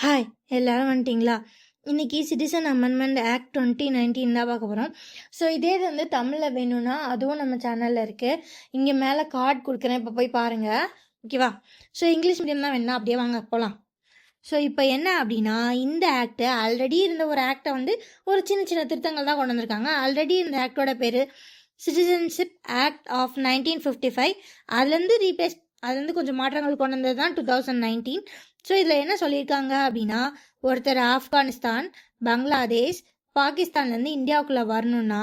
Hi, எல்லாரும் வந்துட்டிங்களா? இன்றைக்கி citizen amendment act 2019 தான் பார்க்க போகிறோம். ஸோ இதே இது வந்து தமிழில் வேணும்னா அதுவும் நம்ம சேனலில் இருக்குது. இங்கே மேலே கார்டு கொடுக்குறேன், இப்போ போய் பாருங்கள். ஓகேவா? ஸோ இங்கிலீஷ் மீடியம் தான் வேணும்னா அப்படியே வாங்க போகலாம். ஸோ இப்போ என்ன அப்படின்னா, இந்த ஆக்டு ஆல்ரெடி இருந்த ஒரு ஆக்டை வந்து ஒரு சின்ன சின்ன திருத்தங்கள் தான் கொண்டு வந்திருக்காங்க. ஆல்ரெடி இந்த ஆக்டோட பேர் சிட்டிசன்ஷிப் ஆக்ட் ஆஃப் 1955. அதுலேருந்து கொஞ்சம் மாற்றங்கள் கொண்டு வந்தது தான் 2019. ஸோ இதில் என்ன சொல்லியிருக்காங்க அப்படின்னா, ஒருத்தர் ஆப்கானிஸ்தான், பங்களாதேஷ், பாகிஸ்தான்லேருந்து இந்தியாவுக்குள்ளே வரணும்னா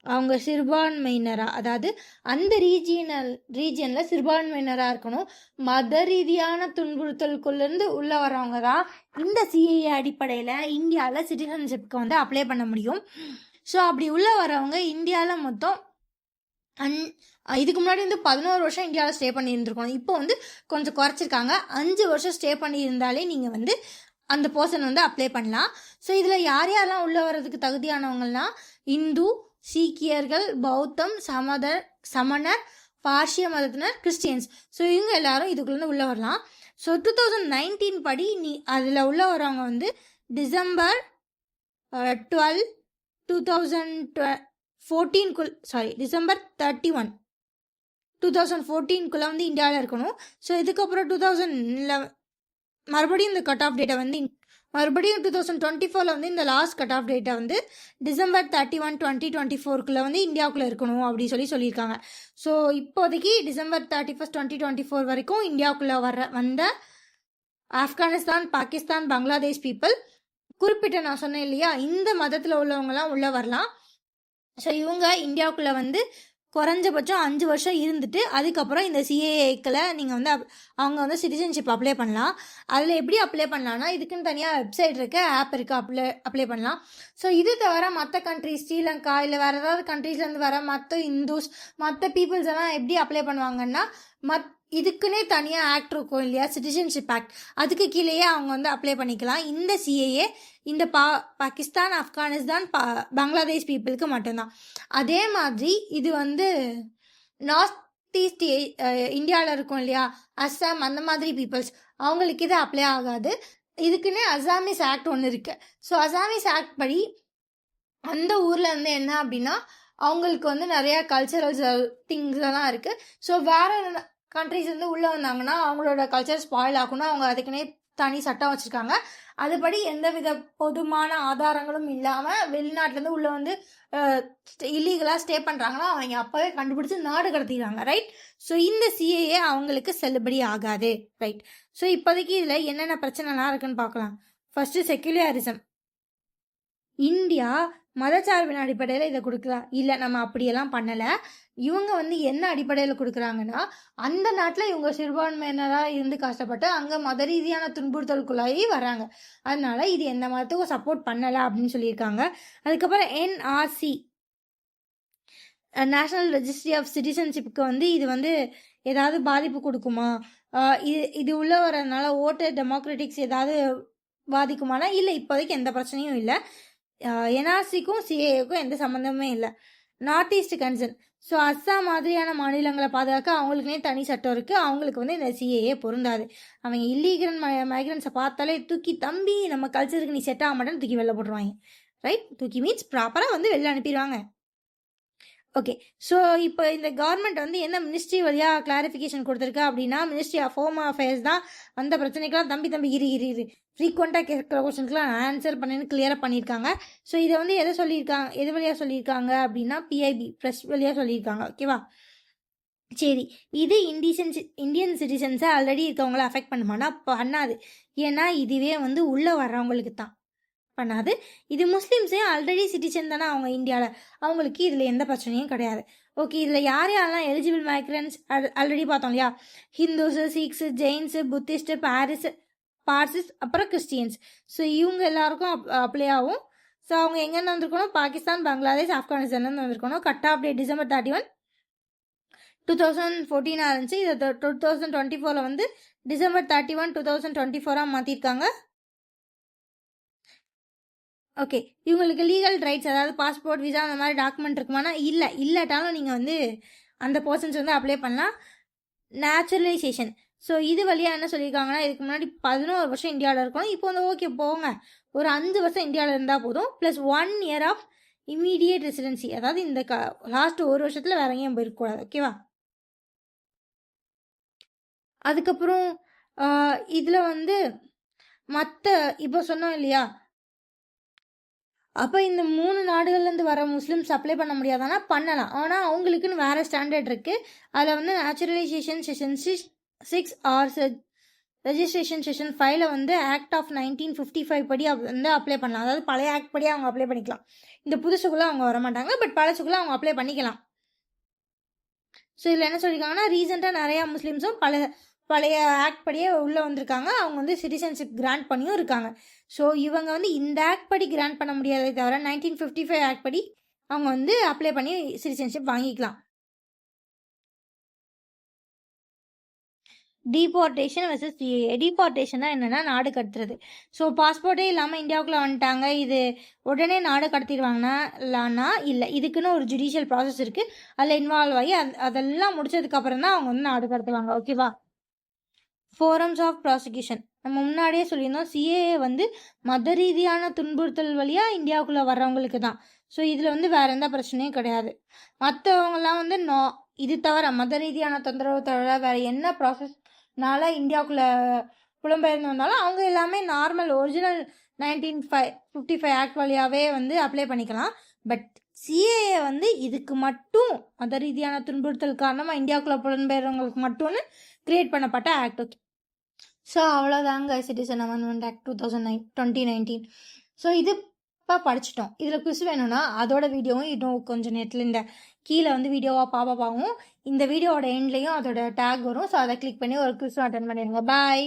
அவங்க சிறுபான்மையினராக, அதாவது அந்த ரீஜியனில் சிறுபான்மையினராக இருக்கணும். மத ரீதியான துன்புறுத்தலுக்குள்ளேருந்து உள்ளே வரவங்க தான் இந்த சிஏஏ அடிப்படையில் இந்தியாவில் சிட்டிசன்ஷிப்க்கு வந்து அப்ளை பண்ண முடியும். ஸோ அப்படி உள்ளே வரவங்க இந்தியாவில் மொத்தம் இதுக்கு முன்னாடி வந்து 11 வருஷம் இந்தியாவில் ஸ்டே பண்ணியிருந்துருக்கணும். இப்போ வந்து கொஞ்சம் குறைச்சிருக்காங்க. 5 வருஷம் ஸ்டே பண்ணியிருந்தாலே நீங்கள் வந்து அந்த பர்சன் வந்து அப்ளை பண்ணலாம். ஸோ இதில் யார் யாரெல்லாம் உள்ளே வர்றதுக்கு தகுதியானவங்கள்லாம் இந்து, சீக்கியர்கள், பௌத்தம், சமணர், பார்ஷிய மதத்தினர், கிறிஸ்டியன்ஸ். ஸோ இவங்க எல்லாரும் இதுக்குள்ளே உள்ளே வரலாம். ஸோ 2019 படி அதில் உள்ளே வரவங்க வந்து டிசம்பர் 12, 2014 வந்து இந்தியாவில் இருக்கணும். ஸோ இதுக்கப்புறம் 2011 மறுபடியும் இந்த கட் ஆஃப் டேட்டை வந்து மறுபடியும் 2024 வந்து இந்த லாஸ்ட் கட் ஆஃப் டேட்டை வந்து டிசம்பர் 31, 2024 வந்து இந்தியாவுக்குள்ளே இருக்கணும் அப்படி சொல்லியிருக்காங்க. ஸோ இப்போதைக்கு டிசம்பர் 31, 2024 வரைக்கும் இந்தியாவுக்குள்ளே வந்த ஆப்கானிஸ்தான், பாகிஸ்தான், பங்களாதேஷ் பீப்புள் குறிப்பிட்ட நான் சொன்னேன் இல்லையா, இந்த மதத்தில் உள்ளவங்கலாம் உள்ளே வரலாம். ஸோ இவங்க இந்தியாவுக்குள்ளே வந்து குறைஞ்சபட்சம் 5 வருஷம் இருந்துட்டு அதுக்கப்புறம் இந்த சிஏஏக்களை நீங்கள் வந்து அவங்க வந்து சிட்டிசன்ஷிப் அப்ளை பண்ணலாம். அதில் எப்படி அப்ளை பண்ணலான்னா, இதுக்குன்னு தனியாக வெப்சைட் இருக்குது, ஆப் இருக்குது, அப்ளை பண்ணலாம். ஸோ இது தவிர மற்ற கண்ட்ரிஸ், ஸ்ரீலங்கா இல்லை வேறு ஏதாவது கண்ட்ரீஸ்லேருந்து வர மற்ற இந்துஸ், மற்ற பீப்புள்ஸ் எல்லாம் எப்படி அப்ளை பண்ணுவாங்கன்னா, இதுக்குன்னே தனியாக ஆக்ட் இருக்கும் இல்லையா, சிட்டிசன்ஷிப் ஆக்ட், அதுக்கு கீழேயே அவங்க வந்து அப்ளை பண்ணிக்கலாம். இந்த சிஏஏ இந்த பாகிஸ்தான், ஆப்கானிஸ்தான், பங்களாதேஷ் பீப்புளுக்கு மட்டும்தான். அதே மாதிரி இது வந்து நார்த் ஈஸ்ட் இந்தியாவில் இருக்கும் இல்லையா, அஸ்ஸாம், அந்த மாதிரி பீப்புள்ஸ் அவங்களுக்கு இது அப்ளை ஆகாது. இதுக்குன்னே அசாமிஸ் ஆக்ட் ஒன்று இருக்குது. ஸோ அசாமிஸ் ஆக்ட் படி அந்த ஊரில் வந்து என்ன அப்படின்னா, அவங்களுக்கு வந்து நிறையா கல்ச்சரல்ஸ் திங்ஸ் எல்லாம் இருக்குது. ஸோ வேறு கண்ட்ரிஸ் வந்து உள்ளே வந்தாங்கன்னா அவங்களோட கல்ச்சர் ஸ்பாயில் ஆகணும். அவங்க அதுக்குன்னே தனி சட்டம் வச்சுருக்காங்க. அதுபடி எந்தவித பொதுமான ஆதாரங்களும் இல்லாமல் வெளிநாட்டிலேருந்து உள்ளே வந்து இல்லீகலாக ஸ்டே பண்ணுறாங்கன்னா அவங்க அப்போவே கண்டுபிடிச்சி நாடு கடத்திடுறாங்க. ரைட்? ஸோ இந்த சிஏஏ அவங்களுக்கு செல்லுபடி ஆகாது. ரைட்? ஸோ இப்போதைக்கு இதில் என்னென்ன பிரச்சனைலாம் இருக்குன்னு பார்க்கலாம். First secularism. இந்தியா மதச்சார்பின் அடிப்படையில் இதை கொடுக்கலாம். இல்லை, நம்ம அப்படியெல்லாம் பண்ணலை. இவங்க வந்து என்ன அடிப்படையில் கொடுக்குறாங்கன்னா, அந்த நாட்டில் இவங்க சிறுபான்மையினராக இருந்து கஷ்டப்பட்டு அங்கே மத ரீதியான துன்புறுத்தலுக்குள்ளாகி வராங்க. அதனால இது எந்த மதத்துக்கும் சப்போர்ட் பண்ணலை அப்படின்னு சொல்லியிருக்காங்க. அதுக்கப்புறம் என்ஆர்சி, நேஷனல் ரெஜிஸ்ட்ரி ஆஃப் சிட்டிசன்ஷிப்புக்கு வந்து இது வந்து ஏதாவது பாதிப்பு கொடுக்குமா, இது உள்ளே வரதுனால ஓட்டர் டெமோக்ராட்டிக்ஸ் ஏதாவது பாதிக்குமானா இல்லை, இப்போதைக்கு எந்த பிரச்சனையும் இல்லை. என்ஆர்சிக்கும் சிஏஏக்கும் எந்த சம்மந்தமே இல்லை. North east concern. So Assam மாதிரியான மாநிலங்களை பாதுகாக்க அவங்களுக்குனே தனி சட்டம் இருக்குது. அவங்களுக்கு வந்து இந்த சிஏஏ பொருந்தாது. அவங்க இல்லீகல் மைக்ரன்ஸை பார்த்தாலே தூக்கி, தம்பி நம்ம கல்ச்சருக்கு நீ செட் ஆக மாட்டேன்னு தூக்கி வெளில போட்டுருவாங்க. ரைட்? தூக்கி மீன்ஸ் ப்ராப்பராக வந்து வெளில அனுப்பிடுவாங்க. ஓகே. ஸோ இப்போ இந்த கவர்மெண்ட் வந்து என்ன மினிஸ்ட்ரி வழியாக கிளாரிஃபிகேஷன் கொடுத்துருக்கு அப்படின்னா, மினிஸ்ட்ரி ஆஃப் ஹோம் அஃபேர்ஸ் தான் அந்த பிரச்சனைக்கெலாம் தம்பி இரு ஃப்ரீக்வெண்ட்டாக கேட்குற கொஸ்டின்ஸ்லாம் ஆன்சர் பண்ணி கிளியராக பண்ணியிருக்காங்க. ஸோ இதை வந்து எது வழியாக சொல்லியிருக்காங்க அப்படின்னா, பிஐபி ப்ரெஸ் வழியாக சொல்லியிருக்காங்க. ஓகேவா? சரி, இது இந்தியன் சிட்டிசன்ஸை ஆல்ரெடி இருக்கவங்கள அஃபெக்ட் பண்ணுமானா பண்ணாது. ஏன்னா இதுவே வந்து உள்ளே வர்றவங்களுக்கு தான் பண்ணாது. இது முஸ்லீம்ஸே ஆல்ரெடி சிட்டிசன் தானே அவங்க இந்தியாவில், அவங்களுக்கு இதில் எந்த பிரச்சனையும் கிடையாது. ஓகே, இதில் யாரெல்லாம் எலிஜிபிள் மைக்ரன்ஸ் ஆல்ரெடி பார்த்தோம் இல்லையா, ஹிந்துஸு, சீக்ஸு, ஜெயின்ஸு, புத்திஸ்ட்டு, பார்சிஸ், அப்புறம் கிறிஸ்டியன்ஸ். ஸோ இவங்க எல்லாருக்கும் அப்ளை ஆகும். ஸோ அவங்க எங்கேருந்து வந்திருக்கணும், பாகிஸ்தான், பங்களாதேஷ், ஆப்கானிஸ்தான்லேருந்து வந்திருக்கணும். கட் ஆஃப் டேட் டிசம்பர் 31, 2014 இருந்துச்சு. இதை 2024 வந்து டிசம்பர் 31, 2024 மாற்றிருக்காங்க. ஓகே, இவங்களுக்கு லீகல் ரைட்ஸ், அதாவது பாஸ்போர்ட், விசா, அந்த மாதிரி டாக்குமெண்ட் இருக்குமானா இல்லாட்டாலும் நீங்கள் வந்து அந்த பர்சன்ஸ் வந்து அப்ளை பண்ணலாம். நேச்சுரலைசேஷன். ஸோ இது வழியாக என்ன சொல்லியிருக்காங்கன்னா, இதுக்கு முன்னாடி 11 வருஷம் இந்தியாவில் இருக்கணும். இப்போ வந்து ஓகே போங்க, ஒரு 5 வருஷம் இந்தியாவில் இருந்தால் போதும், plus 1 year of immediate residency, அதாவது இந்த லாஸ்ட் ஒரு வருஷத்தில் வேற எங்கேயும் போயிருக்கக்கூடாது. ஓகேவா? அதுக்கப்புறம் இதில் வந்து மற்ற இப்போ சொன்னோம் இல்லையா, அப்போ இந்த 3 நாடுகள்லேருந்து வர முஸ்லீம்ஸ் அப்ளை பண்ண முடியாதானா? பண்ணலாம். ஆனால் அவங்களுக்குன்னு வேறு ஸ்டாண்டர்ட் இருக்குது. அதில் வந்து naturalization section 6 or registration section 5ல் வந்து ஆக்ட் ஆஃப் 1955 படி வந்து அப்ளை பண்ணலாம். அதாவது பழைய ஆக்ட் படி அவங்க அப்ளை பண்ணிக்கலாம். இந்த புதுசுக்குள்ளே அவங்க வர மாட்டாங்க, பட் பழசுக்குள்ளே அவங்க அப்ளை பண்ணிக்கலாம். ஸோ இதில் என்ன சொல்லியிருக்காங்கன்னா, ரீசெண்டாக நிறையா முஸ்லீம்ஸும் பழைய ஆக்ட் படியே உள்ளே வந்திருக்காங்க. அவங்க வந்து சிட்டிசன்ஷிப் கிராண்ட் பண்ணியும் இருக்காங்க. ஸோ இவங்க வந்து இந்த ஆக்ட் படி கிராண்ட் பண்ண முடியாதே தவிர 1955 ஆக்ட் படி அவங்க வந்து அப்ளை பண்ணி சிட்டிசன்ஷிப் வாங்கிக்கலாம். டீபோர்டேஷன் வெர்சஸ் சிஏஏ. டீபோர்டேஷன்னா என்னென்னா நாடு கடத்துறது. ஸோ பாஸ்போர்ட்டே இல்லாமல் இந்தியாவுக்குள்ளே வந்துட்டாங்க, இது உடனே நாடு கடத்திடுவாங்கன்னா இல்லை, இதுக்குன்னு ஒரு ஜுடிஷியல் ப்ராசஸ் இருக்குது. அதில் இன்வால்வ் ஆகி அதெல்லாம் முடிச்சதுக்கப்புறம் தான் அவங்க வந்து நாடு கடத்துவாங்க. ஓகேவா? ஃபோரம்ஸ் ஆஃப் ப்ராசிக்யூஷன் நம்ம முன்னாடியே சொல்லியிருந்தோம். சிஏஏ வந்து மத ரீதியான துன்புறுத்தல் வழியாக இந்தியாவுக்குள்ளே வர்றவங்களுக்கு தான். ஸோ இதில் வந்து வேறு எந்த பிரச்சனையும் கிடையாது. மற்றவங்களாம் வந்து இது தவிர மத ரீதியான தொந்தரவு தவிர வேறு என்ன ப்ராசஸ்னால இந்தியாவுக்குள்ளே புலம்பெயர்ந்து வந்தாலும் அவங்க எல்லாமே நார்மல் ஒரிஜினல் 1955 ஆக்ட் வழியாகவே வந்து அப்ளை பண்ணிக்கலாம். பட் சிஏஏ வந்து இதுக்கு மட்டும் மத ரீதியான துன்புறுத்தல் காரணமாக இந்தியாவுக்குள்ளே புலம்பெயர்றவங்களுக்கு மட்டும்னு கிரியேட் பண்ணப்பட்ட ஆக்ட். ஓகே, ஸோ அவ்வளோதாங்க சிட்டிசன் அமெண்ட்மெண்ட் ஆக்ட் 2019. ஸோ இது இப்போ படிச்சிட்டோம். இதில் குவிஸ் வேணும்னா அதோட வீடியோவும் இன்னும் கொஞ்சம் நேரத்தில் இந்த கீழே வந்து வீடியோவாக பாப்பாவும் இந்த வீடியோவோட எண்ட்லேயும் அதோட டேக் வரும். ஸோ அதை கிளிக் பண்ணி ஒரு குவிஸும் அட்டன் பண்ணிடுங்க. பாய்.